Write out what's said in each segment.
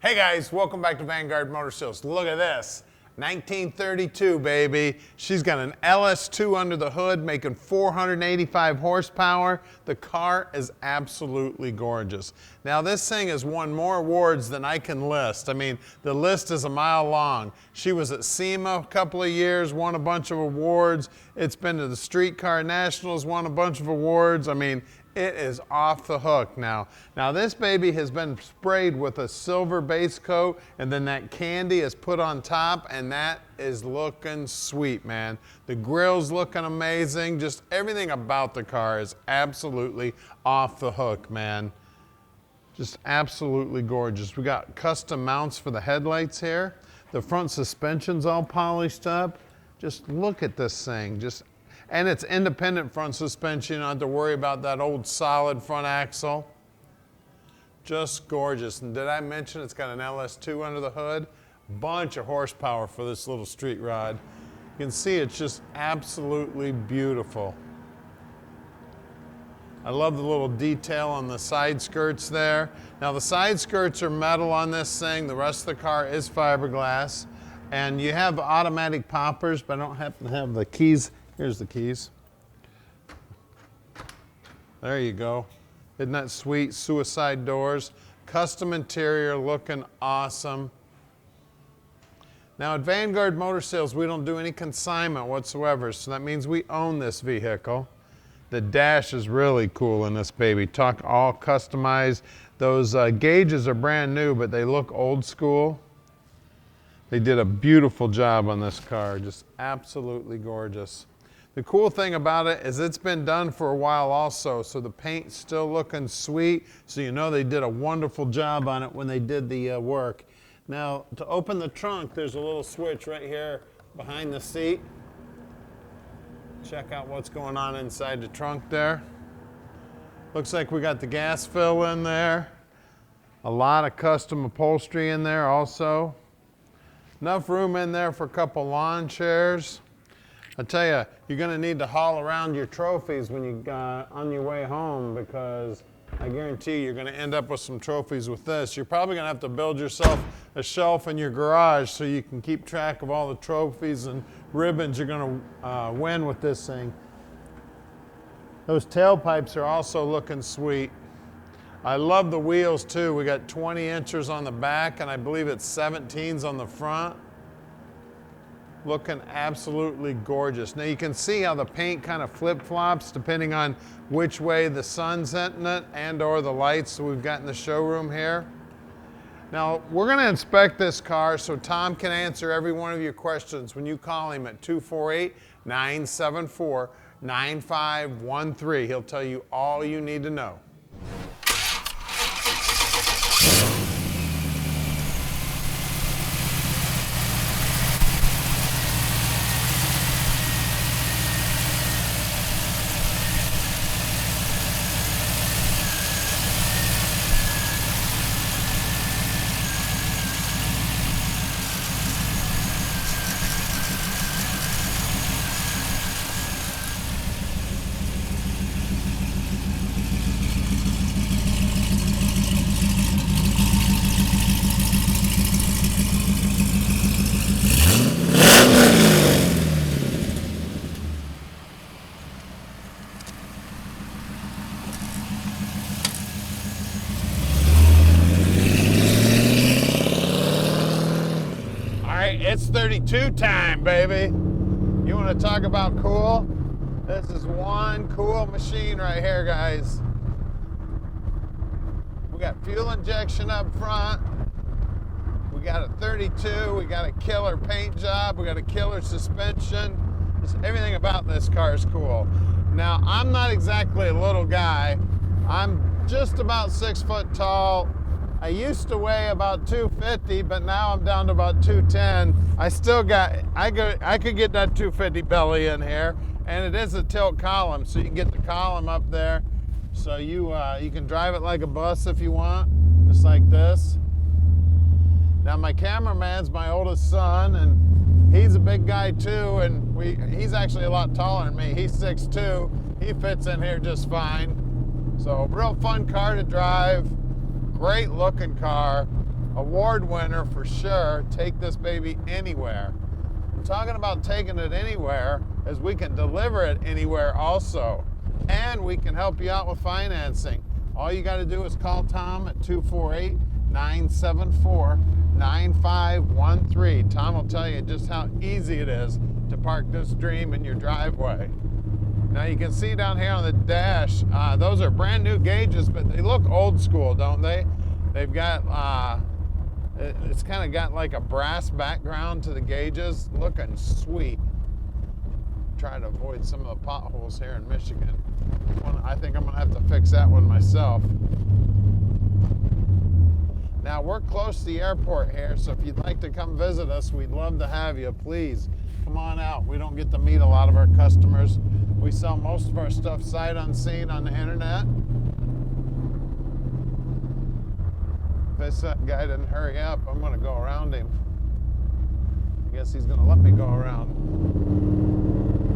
Hey guys, welcome back to Vanguard Motor Sales. Look at this, 1932 baby. She's got an LS2 under the hood making 485 horsepower. The car is absolutely gorgeous. Now this thing has won more awards than I can list. I mean, the list is a mile long. She was at SEMA a couple of years, won a bunch of awards. It's been to the Streetcar Nationals, won a bunch of awards. I mean, it is off the hook now. Now this baby has been sprayed with a silver base coat, and then that candy is put on top, and that is looking sweet, man. The grill's looking amazing. Just everything about the car is absolutely off the hook, man. Just absolutely gorgeous. We got custom mounts for the headlights here. The front suspension's all polished up. Just look at this thing. And it's independent front suspension. You don't have to worry about that old solid front axle. Just gorgeous. And did I mention it's got an LS2 under the hood? Bunch of horsepower for this little street rod. You can see it's just absolutely beautiful. I love the little detail on the side skirts there. Now the side skirts are metal on this thing. The rest of the car is fiberglass. And you have automatic poppers, but I don't happen to have the keys. Here's the keys. There you go. Isn't that sweet? Suicide doors. Custom interior, looking awesome. Now at Vanguard Motor Sales, we don't do any consignment whatsoever, so that means we own this vehicle. The dash is really cool in this baby. Talk all customized. Those gauges are brand new, but they look old school. They did a beautiful job on this car, just absolutely gorgeous. The cool thing about it is it's been done for a while also, so the paint's still looking sweet, so you know they did a wonderful job on it when they did the work. Now, to open the trunk, there's a little switch right here behind the seat. Check out what's going on inside the trunk there. Looks like we got the gas fill in there. A lot of custom upholstery in there also. Enough room in there for a couple lawn chairs. I tell you, you're going to need to haul around your trophies when you on your way home, because I guarantee you're going to end up with some trophies with this. You're probably going to have to build yourself a shelf in your garage so you can keep track of all the trophies and ribbons you're going to win with this thing. Those tailpipes are also looking sweet. I love the wheels too. We got 20 inches on the back, and I believe it's 17s on the front. Looking absolutely gorgeous. Now you can see how the paint kind of flip-flops depending on which way the sun's hitting it and or the lights that we've got in the showroom here. Now we're going to inspect this car so Tom can answer every one of your questions when you call him at 248-974-9513. He'll tell you all you need to know. It's 32 time, baby. You want to talk about cool? This is one cool machine right here, guys. We got fuel injection up front. We got a 32. We got a killer paint job. We got a killer suspension. Just everything about this car is cool. Now, I'm not exactly a little guy. I'm just about 6 foot tall. I used to weigh about 250, but now I'm down to about 210. I could get that 250 belly in here, and it is a tilt column, so you can get the column up there. So you can drive it like a bus if you want, just like this. Now my cameraman's my oldest son, and he's a big guy too, and he's actually a lot taller than me. He's 6'2". He fits in here just fine. So real fun car to drive. great looking car, award winner for sure. Take this baby anywhere. I'm talking about taking it anywhere as we can deliver it anywhere also. And we can help you out with financing. All you got to do is call Tom at 248-974-9513. Tom will tell you just how easy it is to park this dream in your driveway. Now you can see down here on the dash, those are brand new gauges, but they look old school, don't they? They've got, it's kind of got like a brass background to the gauges, looking sweet. Try to avoid some of the potholes here in Michigan. I think I'm gonna have to fix that one myself. Now we're close to the airport here, so if you'd like to come visit us, we'd love to have you. Please come on out. We don't get to meet a lot of our customers. We sell most of our stuff sight unseen on the internet. If this guy didn't hurry up, I'm gonna go around him. I guess he's gonna let me go around.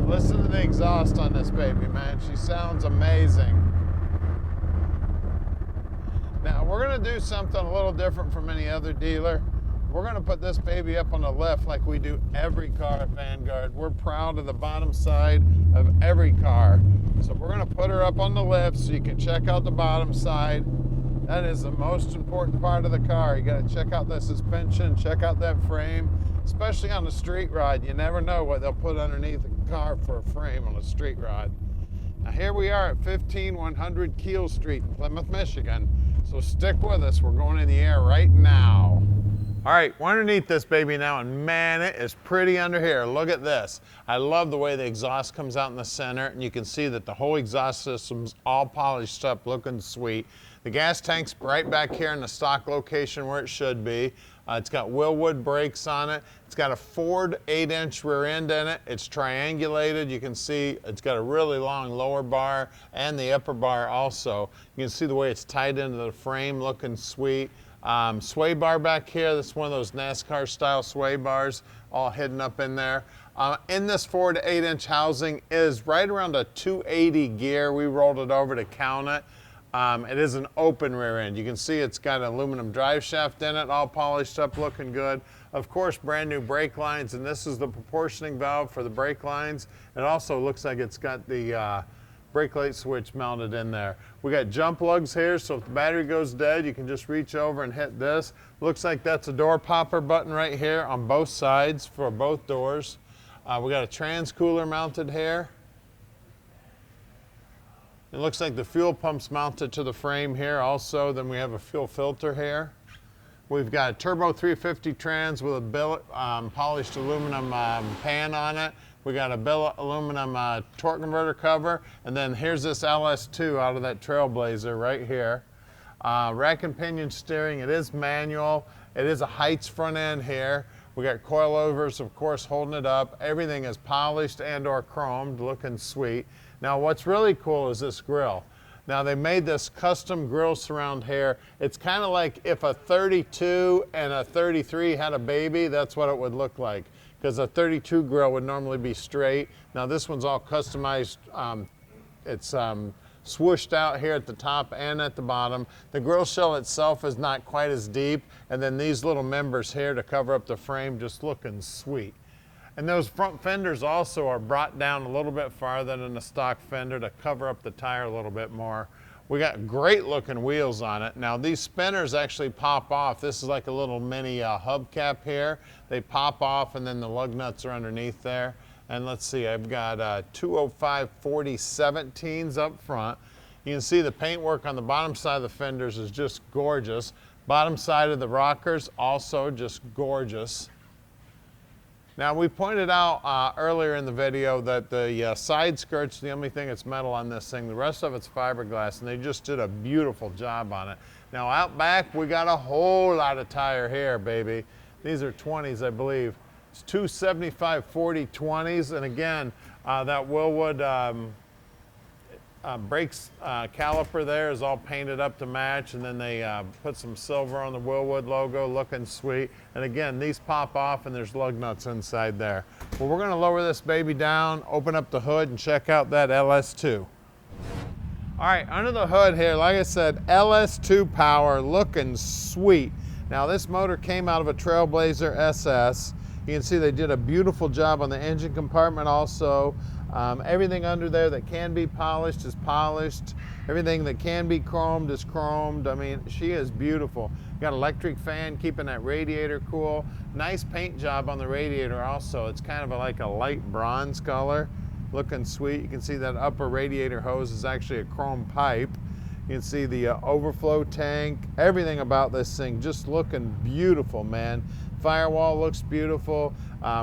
Listen to the exhaust on this baby, man. She sounds amazing. Now, we're gonna do something a little different from any other dealer. We're gonna put this baby up on the lift like we do every car at Vanguard. We're proud of the bottom side of every car. So we're gonna put her up on the lift so you can check out the bottom side. That is the most important part of the car. You gotta check out the suspension, check out that frame, especially on the street rod. You never know what they'll put underneath the car for a frame on a street rod. Now here we are at 15100 Coupe Street in Plymouth, Michigan. So stick with us, we're going in the air right now. All right, we're underneath this baby now, and man, it is pretty under here. Look at this. I love the way the exhaust comes out in the center, and you can see that the whole exhaust system's all polished up, looking sweet. The gas tank's right back here in the stock location where it should be. It's got Willwood brakes on it. It's got a Ford 8-inch rear end in it. It's triangulated. You can see it's got a really long lower bar and the upper bar also. You can see the way it's tied into the frame, looking sweet. Sway bar back here. This is one of those NASCAR style sway bars, all hidden up in there. In this Ford 8-inch housing is right around a 280 gear. We rolled it over to count it. It is an open rear end. You can see it's got an aluminum drive shaft in it, all polished up, looking good. Of course, brand new brake lines, and this is the proportioning valve for the brake lines. It also looks like it's got the brake light switch mounted in there. We got jump lugs here, so if the battery goes dead, you can just reach over and hit this. Looks like that's a door popper button right here on both sides for both doors. We got a trans cooler mounted here. It looks like the fuel pump's mounted to the frame here also. Then we have a fuel filter here. We've got a turbo 350 trans with a billet polished aluminum pan on it. We got a billet aluminum torque converter cover. And then here's this LS2 out of that Trailblazer right here. Rack and pinion steering. It is manual. It is a Heights front end here. We got coilovers, of course, holding it up. Everything is polished and or chromed, looking sweet. Now what's really cool is this grille. Now they made this custom grille surround here. It's kind of like if a 32 and a 33 had a baby, that's what it would look like. Because a 32 grille would normally be straight. Now this one's all customized. It's swooshed out here at the top and at the bottom. The grille shell itself is not quite as deep. And then these little members here to cover up the frame, just looking sweet. And those front fenders also are brought down a little bit farther than the stock fender to cover up the tire a little bit more. We got great looking wheels on it. Now these spinners actually pop off. This is like a little mini hubcap here. They pop off and then the lug nuts are underneath there. And let's see, I've got 205 40 17s up front. You can see the paintwork on the bottom side of the fenders is just gorgeous. Bottom side of the rockers also just gorgeous. Now we pointed out earlier in the video that the side skirt's the only thing that's metal on this thing. The rest of it's fiberglass, and they just did a beautiful job on it. Now out back we got a whole lot of tire here, baby. These are 20s, I believe. It's two 75 40 20s, and again that Willwood brakes caliper there is all painted up to match, and then they put some silver on the Willwood logo, looking sweet. And again, these pop off and there's lug nuts inside there. Well, we're gonna lower this baby down, open up the hood, and check out that LS2. All right, under the hood here, like I said, LS2 power, looking sweet. Now this motor came out of a Trailblazer SS. You can see they did a beautiful job on the engine compartment also. Everything under there that can be polished is polished. Everything that can be chromed is chromed. I mean, she is beautiful. Got electric fan keeping that radiator cool. Nice paint job on the radiator also. It's kind of like a light bronze color. Looking sweet. You can see that upper radiator hose is actually a chrome pipe. You can see the overflow tank. Everything about this thing just looking beautiful, man. Firewall looks beautiful.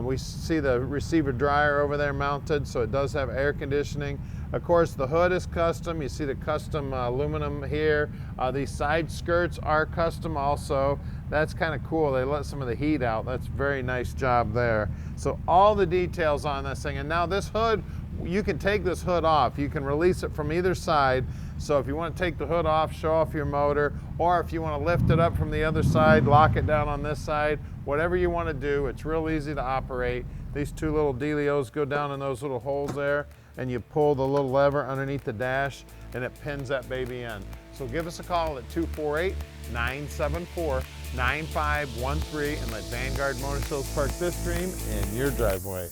We see the receiver dryer over there mounted, so it does have air conditioning. Of course, the hood is custom. You see the custom aluminum here. These side skirts are custom also. That's kind of cool. They let some of the heat out. That's a very nice job there. So all the details on this thing. And now this hood, you can take this hood off. You can release it from either side. So if you want to take the hood off, show off your motor, or if you want to lift it up from the other side, lock it down on this side, whatever you want to do, it's real easy to operate. These two little dealios go down in those little holes there, and you pull the little lever underneath the dash, and it pins that baby in. So give us a call at 248-974-9513 and let Vanguard Motor Sales park this dream in your driveway.